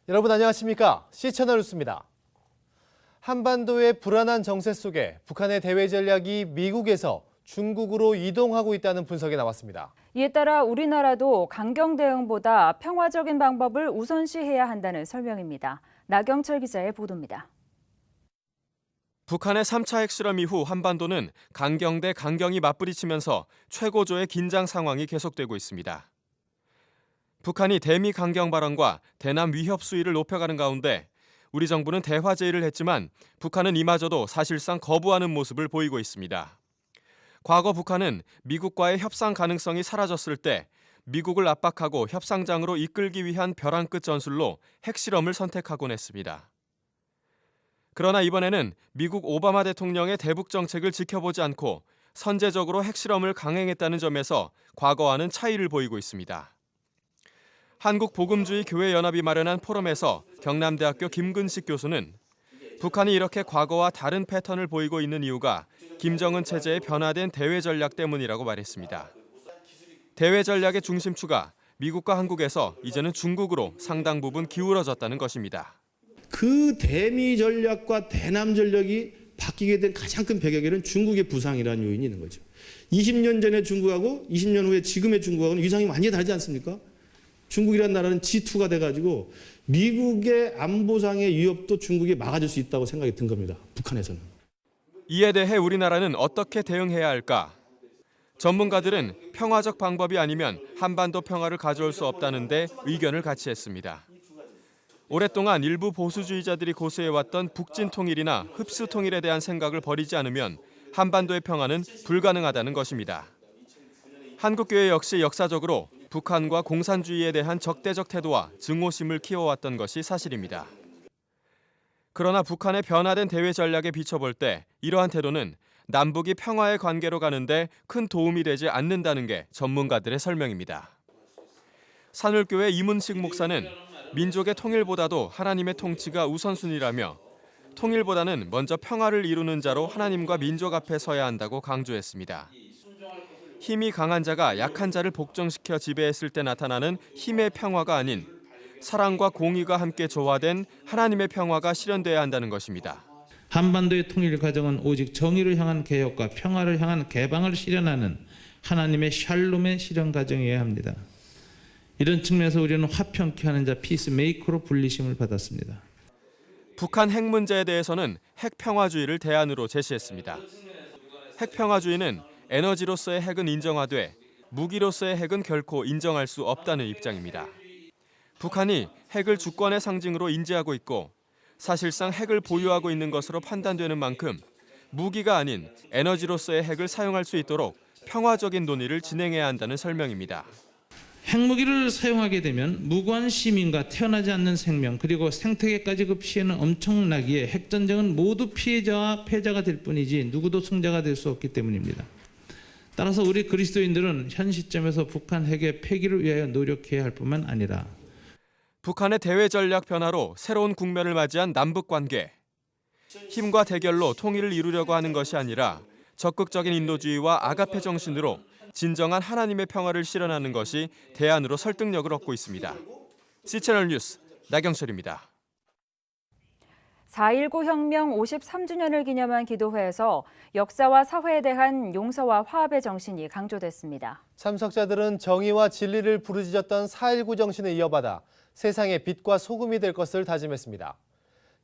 여러분 안녕하십니까? C채널 뉴스입니다. 한반도의 불안한 정세 속에 북한의 대외 전략이 미국에서 중국으로 이동하고 있다는 분석이 나왔습니다. 이에 따라 우리나라도 강경 대응보다 평화적인 방법을 우선시해야 한다는 설명입니다. 나경철 기자의 보도입니다. 북한의 3차 핵실험 이후 한반도는 강경 대 강경이 맞부딪히면서 최고조의 긴장 상황이 계속되고 있습니다. 북한이 대미 강경 발언과 대남 위협 수위를 높여가는 가운데 우리 정부는 대화 제의를 했지만 북한은 이마저도 사실상 거부하는 모습을 보이고 있습니다. 과거 북한은 미국과의 협상 가능성이 사라졌을 때 미국을 압박하고 협상장으로 이끌기 위한 벼랑 끝 전술로 핵실험을 선택하곤 했습니다. 그러나 이번에는 미국 오바마 대통령의 대북 정책을 지켜보지 않고 선제적으로 핵실험을 강행했다는 점에서 과거와는 차이를 보이고 있습니다. 한국복음주의교회연합이 마련한 포럼에서 경남대학교 김근식 교수는 북한이 이렇게 과거와 다른 패턴을 보이고 있는 이유가 김정은 체제의 변화된 대외 전략 때문이라고 말했습니다. 대외 전략의 중심추가 미국과 한국에서 이제는 중국으로 상당 부분 기울어졌다는 것입니다. 그 대미 전략과 대남 전략이 바뀌게 된 가장 큰 배경에는 중국의 부상이라는 요인이 있는 거죠. 20년 전의 중국하고 20년 후에 지금의 중국하고는 위상이 완전히 다르지 않습니까? 중국이라는 나라는 G2가 돼가지고 미국의 안보상의 위협도 중국이 막아줄 수 있다고 생각이 든 겁니다. 북한에서는. 이에 대해 우리나라는 어떻게 대응해야 할까? 전문가들은 평화적 방법이 아니면 한반도 평화를 가져올 수 없다는데 의견을 같이 했습니다. 오랫동안 일부 보수주의자들이 고수해왔던 북진 통일이나 흡수 통일에 대한 생각을 버리지 않으면 한반도의 평화는 불가능하다는 것입니다. 한국교회 역시 역사적으로 북한과 공산주의에 대한 적대적 태도와 증오심을 키워왔던 것이 사실입니다. 그러나 북한의 변화된 대외 전략에 비춰볼 때 이러한 태도는 남북이 평화의 관계로 가는데 큰 도움이 되지 않는다는 게 전문가들의 설명입니다. 산울교회 이문식 목사는 민족의 통일보다도 하나님의 통치가 우선순위라며 통일보다는 먼저 평화를 이루는 자로 하나님과 민족 앞에 서야 한다고 강조했습니다. 힘이 강한 자가 약한 자를 복종시켜 지배했을 때 나타나는 힘의 평화가 아닌 사랑과 공의가 함께 조화된 하나님의 평화가 실현돼야 한다는 것입니다. 한반도의 통일 과정은 오직 정의를 향한 개혁과 평화를 향한 개방을 실현하는 하나님의 샬롬의 실현 과정이어야 합니다. 이런 측면에서 우리는 화평케 하는 자 피스메이커로 불리심을 받았습니다. 북한 핵 문제에 대해서는 핵평화주의를 대안으로 제시했습니다. 핵평화주의는 에너지로서의 핵은 인정하되 무기로서의 핵은 결코 인정할 수 없다는 입장입니다. 북한이 핵을 주권의 상징으로 인지하고 있고 사실상 핵을 보유하고 있는 것으로 판단되는 만큼 무기가 아닌 에너지로서의 핵을 사용할 수 있도록 평화적인 논의를 진행해야 한다는 설명입니다. 핵무기를 사용하게 되면 무고한 시민과 태어나지 않는 생명 그리고 생태계까지 그 피해는 엄청나기에 핵전쟁은 모두 피해자와 패자가 될 뿐이지 누구도 승자가 될 수 없기 때문입니다. 따라서 우리 그리스도인들은 현 시점에서 북한 핵의 폐기를 위하여 노력해야 할 뿐만 아니라 북한의 대외 전략 변화로 새로운 국면을 맞이한 남북 관계. 힘과 대결로 통일을 이루려고 하는 것이 아니라 적극적인 인도주의와 아가페 정신으로 진정한 하나님의 평화를 실현하는 것이 대안으로 설득력을 얻고 있습니다. C채널 뉴스 나경철입니다. 4.19 혁명 53주년을 기념한 기도회에서 역사와 사회에 대한 용서와 화합의 정신이 강조됐습니다. 참석자들은 정의와 진리를 부르짖었던 4.19 정신을 이어받아 세상의 빛과 소금이 될 것을 다짐했습니다.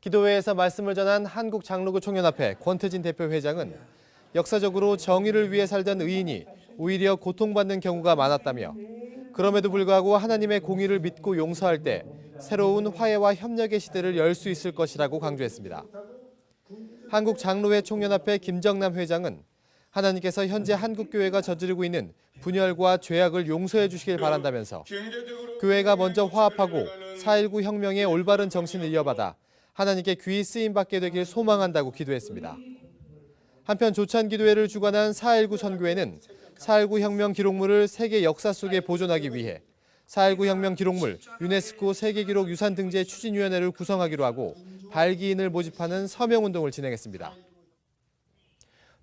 기도회에서 말씀을 전한 한국장로교 총연합회 권태진 대표 회장은 역사적으로 정의를 위해 살던 의인이 오히려 고통받는 경우가 많았다며 그럼에도 불구하고 하나님의 공의를 믿고 용서할 때 새로운 화해와 협력의 시대를 열 수 있을 것이라고 강조했습니다. 한국장로회 총연합회 김정남 회장은 하나님께서 현재 한국교회가 저지르고 있는 분열과 죄악을 용서해 주시길 바란다면서 교회가 먼저 화합하고 4.19 혁명의 올바른 정신을 이어받아 하나님께 귀히 쓰임받게 되길 소망한다고 기도했습니다. 한편 조찬기도회를 주관한 4.19 선교회는 4.19 혁명 기록물을 세계 역사 속에 보존하기 위해 4.19 혁명 기록물 유네스코 세계기록 유산 등재 추진위원회를 구성하기로 하고 발기인을 모집하는 서명운동을 진행했습니다.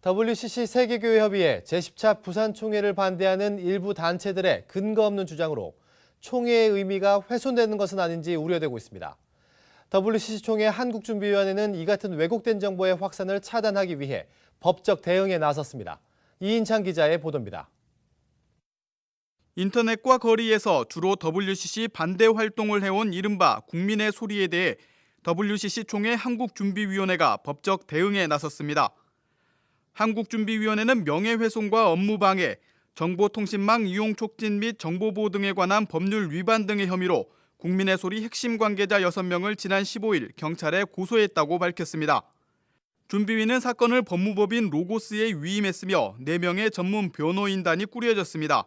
WCC 세계교회협의회 제10차 부산총회를 반대하는 일부 단체들의 근거 없는 주장으로 총회의 의미가 훼손되는 것은 아닌지 우려되고 있습니다. WCC 총회 한국준비위원회는 이 같은 왜곡된 정보의 확산을 차단하기 위해 법적 대응에 나섰습니다. 이인창 기자의 보도입니다. 인터넷과 거리에서 주로 WCC 반대 활동을 해온 이른바 국민의 소리에 대해 WCC 총회 한국준비위원회가 법적 대응에 나섰습니다. 한국준비위원회는 명예훼손과 업무방해, 정보통신망 이용 촉진 및 정보보호 등에 관한 법률 위반 등의 혐의로 국민의 소리 핵심 관계자 6명을 지난 15일 경찰에 고소했다고 밝혔습니다. 준비위는 사건을 법무법인 로고스에 위임했으며 4명의 전문 변호인단이 꾸려졌습니다.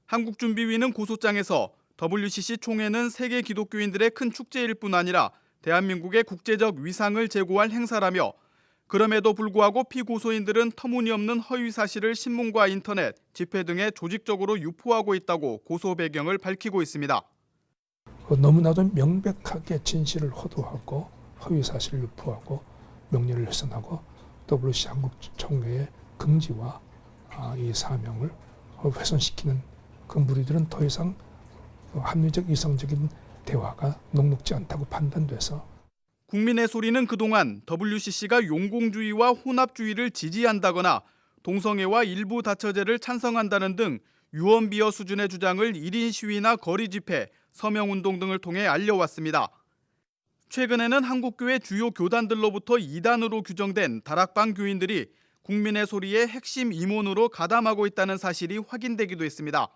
한국준비위는 고소장에서 WCC 총회는 세계 기독교인들의 큰 축제일 뿐 아니라 대한민국의 국제적 위상을 제고할 행사라며 그럼에도 불구하고 피고소인들은 터무니없는 허위 사실을 신문과 인터넷, 집회 등에 조직적으로 유포하고 있다고 고소 배경을 밝히고 있습니다. 너무나도 명백하게 진실을 호도하고 허위 사실을 유포하고 명예를 훼손하고 WCC 한국 총회의 긍지와 이 사명을 훼손시키는 그 무리들은 더 이상 합리적 이성적인 대화가 녹록지 않다고 판단돼서 국민의 소리는 그동안 WCC가 용공주의와 혼합주의를 지지한다거나 동성애와 일부 다처제를 찬성한다는 등 유언비어 수준의 주장을 1인 시위나 거리 집회, 서명운동 등을 통해 알려왔습니다. 최근에는 한국교회 주요 교단들로부터 이단으로 규정된 다락방 교인들이 국민의 소리의 핵심 임원으로 가담하고 있다는 사실이 확인되기도 했습니다.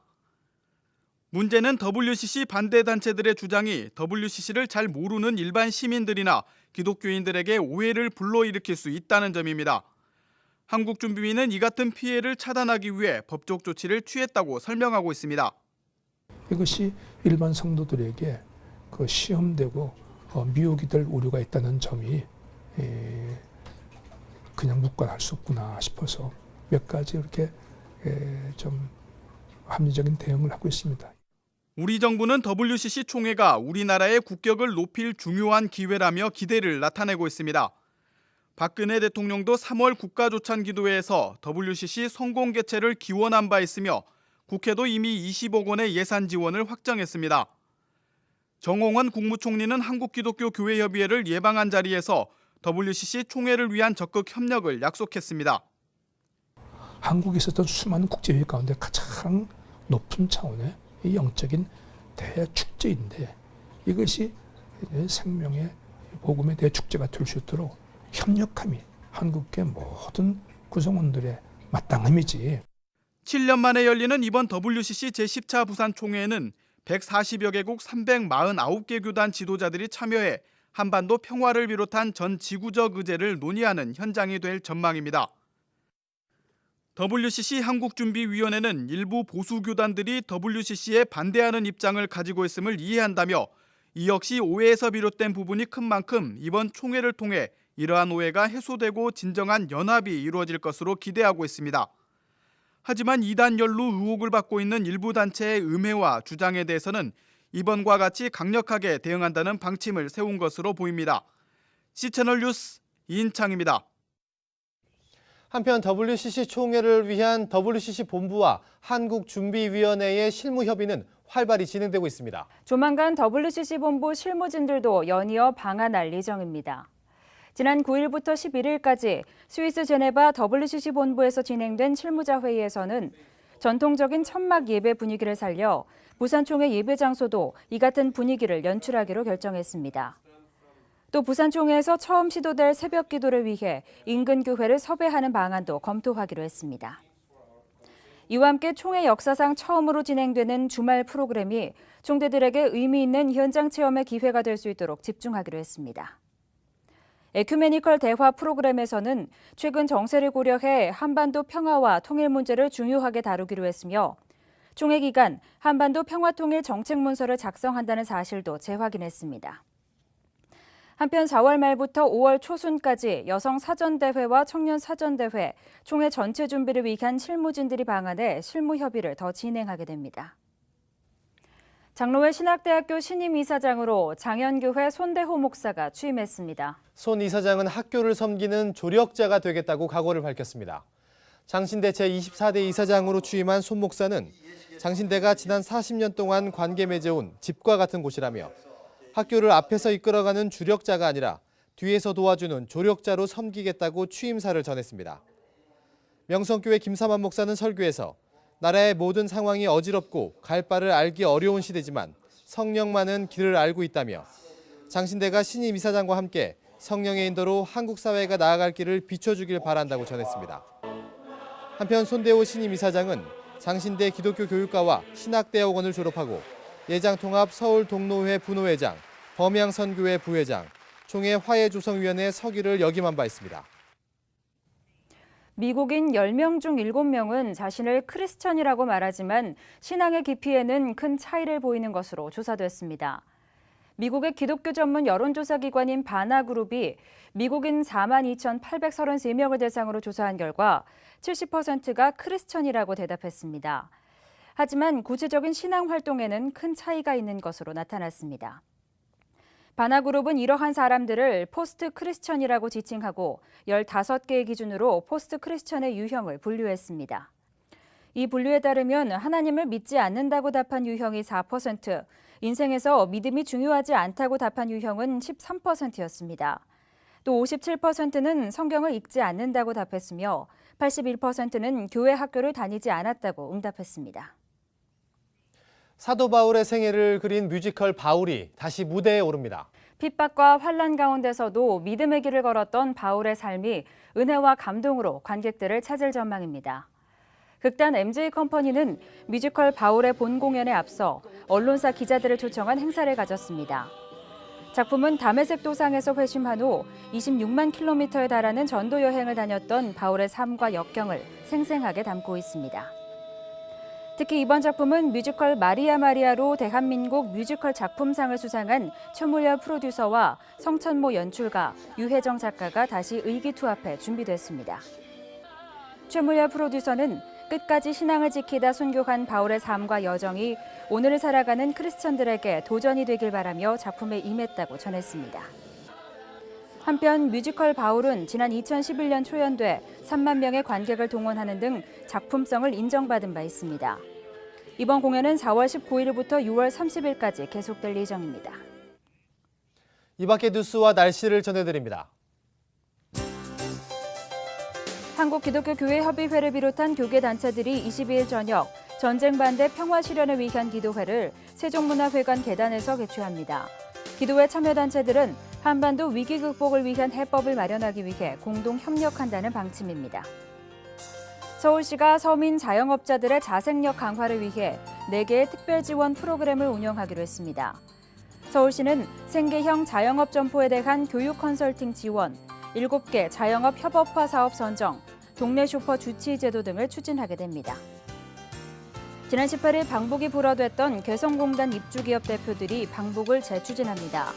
문제는 WCC 반대 단체들의 주장이 WCC를 잘 모르는 일반 시민들이나 기독교인들에게 오해를 불러일으킬 수 있다는 점입니다. 한국준비위는 이 같은 피해를 차단하기 위해 법적 조치를 취했다고 설명하고 있습니다. 이것이 일반 성도들에게 시험되고 미혹이 될 우려가 있다는 점이 그냥 묵과할 수 없구나 싶어서 몇 가지 이렇게 좀 합리적인 대응을 하고 있습니다. 우리 정부는 WCC 총회가 우리나라의 국격을 높일 중요한 기회라며 기대를 나타내고 있습니다. 박근혜 대통령도 3월 국가조찬기도회에서 WCC 성공 개최를 기원한 바 있으며 국회도 이미 20억 원의 예산 지원을 확정했습니다. 정홍원 국무총리는 한국기독교교회협의회를 예방한 자리에서 WCC 총회를 위한 적극 협력을 약속했습니다. 한국에 있었던 수많은 국제회의 가운데 가장 높은 차원의 이 영적인 대축제인데 이것이 생명의 복음의 대축제가 될 수 있도록 협력함이 한국의 모든 구성원들의 마땅함이지. 7년 만에 열리는 이번 WCC 제10차 부산 총회에는 140여 개국 349개 교단 지도자들이 참여해 한반도 평화를 비롯한 전 지구적 의제를 논의하는 현장이 될 전망입니다. WCC 한국준비위원회는 일부 보수 교단들이 WCC에 반대하는 입장을 가지고 있음을 이해한다며 이 역시 오해에서 비롯된 부분이 큰 만큼 이번 총회를 통해 이러한 오해가 해소되고 진정한 연합이 이루어질 것으로 기대하고 있습니다. 하지만 이단 연루 의혹을 받고 있는 일부 단체의 음해와 주장에 대해서는 이번과 같이 강력하게 대응한다는 방침을 세운 것으로 보입니다. C채널 뉴스 이인창입니다. 한편 WCC 총회를 위한 WCC 본부와 한국준비위원회의 실무 협의는 활발히 진행되고 있습니다. 조만간 WCC 본부 실무진들도 연이어 방한할 예정입니다. 지난 9일부터 11일까지 스위스 제네바 WCC 본부에서 진행된 실무자 회의에서는 전통적인 천막 예배 분위기를 살려 부산총회 예배 장소도 이 같은 분위기를 연출하기로 결정했습니다. 또 부산총회에서 처음 시도될 새벽 기도를 위해 인근 교회를 섭외하는 방안도 검토하기로 했습니다. 이와 함께 총회 역사상 처음으로 진행되는 주말 프로그램이 총대들에게 의미 있는 현장 체험의 기회가 될 수 있도록 집중하기로 했습니다. 에큐메니컬 대화 프로그램에서는 최근 정세를 고려해 한반도 평화와 통일 문제를 중요하게 다루기로 했으며 총회 기간 한반도 평화통일 정책 문서를 작성한다는 사실도 재확인했습니다. 한편 4월 말부터 5월 초순까지 여성 사전대회와 청년 사전대회, 총회 전체 준비를 위한 실무진들이 방한해 실무 협의를 더 진행하게 됩니다. 장로회 신학대학교 신임 이사장으로 장현교회 손대호 목사가 취임했습니다. 손 이사장은 학교를 섬기는 조력자가 되겠다고 각오를 밝혔습니다. 장신대 제24대 이사장으로 취임한 손 목사는 장신대가 지난 40년 동안 관계 맺어온 집과 같은 곳이라며 학교를 앞에서 이끌어가는 주력자가 아니라 뒤에서 도와주는 조력자로 섬기겠다고 취임사를 전했습니다. 명성교회 김삼환 목사는 설교에서 나라의 모든 상황이 어지럽고 갈 바를 알기 어려운 시대지만 성령만은 길을 알고 있다며 장신대가 신임 이사장과 함께 성령의 인도로 한국 사회가 나아갈 길을 비춰주길 바란다고 전했습니다. 한편 손대호 신임 이사장은 장신대 기독교 교육과와 신학대학원을 졸업하고 예장통합 서울동로회 부노회장, 범양선교회 부회장, 총회 화해조성위원회 서기를 역임한 바 있습니다. 미국인 10명 중 7명은 자신을 크리스천이라고 말하지만 신앙의 깊이에는 큰 차이를 보이는 것으로 조사됐습니다. 미국의 기독교 전문 여론조사 기관인 바나그룹이 미국인 42,833명을 대상으로 조사한 결과 70%가 크리스천이라고 대답했습니다. 하지만 구체적인 신앙 활동에는 큰 차이가 있는 것으로 나타났습니다. 바나그룹은 이러한 사람들을 포스트 크리스천이라고 지칭하고 15개의 기준으로 포스트 크리스천의 유형을 분류했습니다. 이 분류에 따르면 하나님을 믿지 않는다고 답한 유형이 4%, 인생에서 믿음이 중요하지 않다고 답한 유형은 13%였습니다. 또 57%는 성경을 읽지 않는다고 답했으며 81%는 교회 학교를 다니지 않았다고 응답했습니다. 사도 바울의 생애를 그린 뮤지컬 바울이 다시 무대에 오릅니다. 핍박과 환난 가운데서도 믿음의 길을 걸었던 바울의 삶이 은혜와 감동으로 관객들을 찾을 전망입니다. 극단 MJ컴퍼니는 뮤지컬 바울의 본 공연에 앞서 언론사 기자들을 초청한 행사를 가졌습니다. 작품은 다메섹 도상에서 회심한 후 26만 킬로미터에 달하는 전도 여행을 다녔던 바울의 삶과 역경을 생생하게 담고 있습니다. 특히 이번 작품은 뮤지컬 마리아 마리아로 대한민국 뮤지컬 작품상을 수상한 최물려 프로듀서와 성천모 연출가, 유혜정 작가가 다시 의기투합해 준비됐습니다. 최물려 프로듀서는 끝까지 신앙을 지키다 순교한 바울의 삶과 여정이 오늘을 살아가는 크리스천들에게 도전이 되길 바라며 작품에 임했다고 전했습니다. 한편 뮤지컬 바울은 지난 2011년 초연돼 3만 명의 관객을 동원하는 등 작품성을 인정받은 바 있습니다. 이번 공연은 4월 19일부터 6월 30일까지 계속될 예정입니다. 이 밖의 뉴스와 날씨를 전해드립니다. 한국기독교교회협의회를 비롯한 교계단체들이 22일 저녁 전쟁 반대 평화 실현을 위한 기도회를 세종문화회관 계단에서 개최합니다. 기도회 참여단체들은 한반도 위기 극복을 위한 해법을 마련하기 위해 공동 협력한다는 방침입니다. 서울시가 서민 자영업자들의 자생력 강화를 위해 4개의 특별 지원 프로그램을 운영하기로 했습니다. 서울시는 생계형 자영업 점포에 대한 교육 컨설팅 지원, 7개 자영업 협업화 사업 선정, 동네 쇼퍼 주치 제도 등을 추진하게 됩니다. 지난 18일 방북이 불어됐던 개성공단 입주기업 대표들이 방북을 재추진합니다.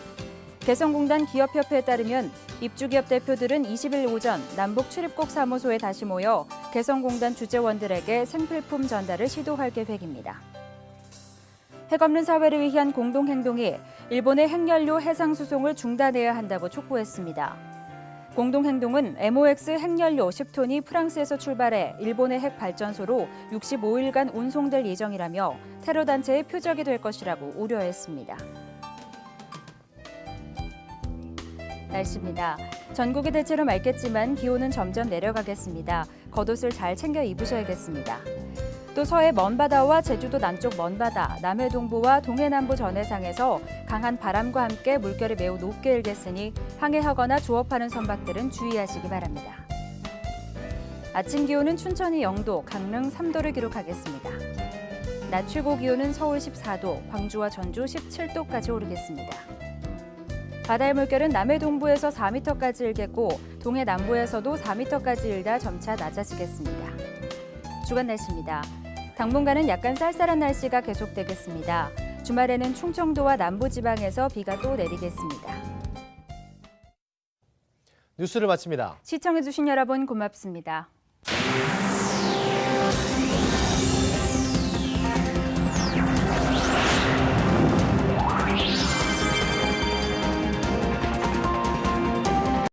개성공단 기업협회에 따르면 입주기업 대표들은 20일 오전 남북 출입국 사무소에 다시 모여 개성공단 주재원들에게 생필품 전달을 시도할 계획입니다. 핵 없는 사회를 위한 공동행동이 일본의 핵연료 해상수송을 중단해야 한다고 촉구했습니다. 공동행동은 MOX 핵연료 10톤이 프랑스에서 출발해 일본의 핵발전소로 65일간 운송될 예정이라며 테러단체의 표적이 될 것이라고 우려했습니다. 날씨입니다. 전국이 대체로 맑겠지만 기온은 점점 내려가겠습니다. 겉옷을 잘 챙겨 입으셔야겠습니다. 또 서해 먼바다와 제주도 남쪽 먼바다, 남해 동부와 동해 남부 전해상에서 강한 바람과 함께 물결이 매우 높게 일겠으니 항해하거나 조업하는 선박들은 주의하시기 바랍니다. 아침 기온은 춘천이 0도, 강릉 3도를 기록하겠습니다. 낮 최고 기온은 서울 14도, 광주와 전주 17도까지 오르겠습니다. 바다의 물결은 남해 동부에서 4m까지 일겠고 동해 남부에서도 4m까지 일다 점차 낮아지겠습니다. 주간 날씨입니다. 당분간은 약간 쌀쌀한 날씨가 계속되겠습니다. 주말에는 충청도와 남부지방에서 비가 또 내리겠습니다. 뉴스를 마칩니다. 시청해주신 여러분 고맙습니다.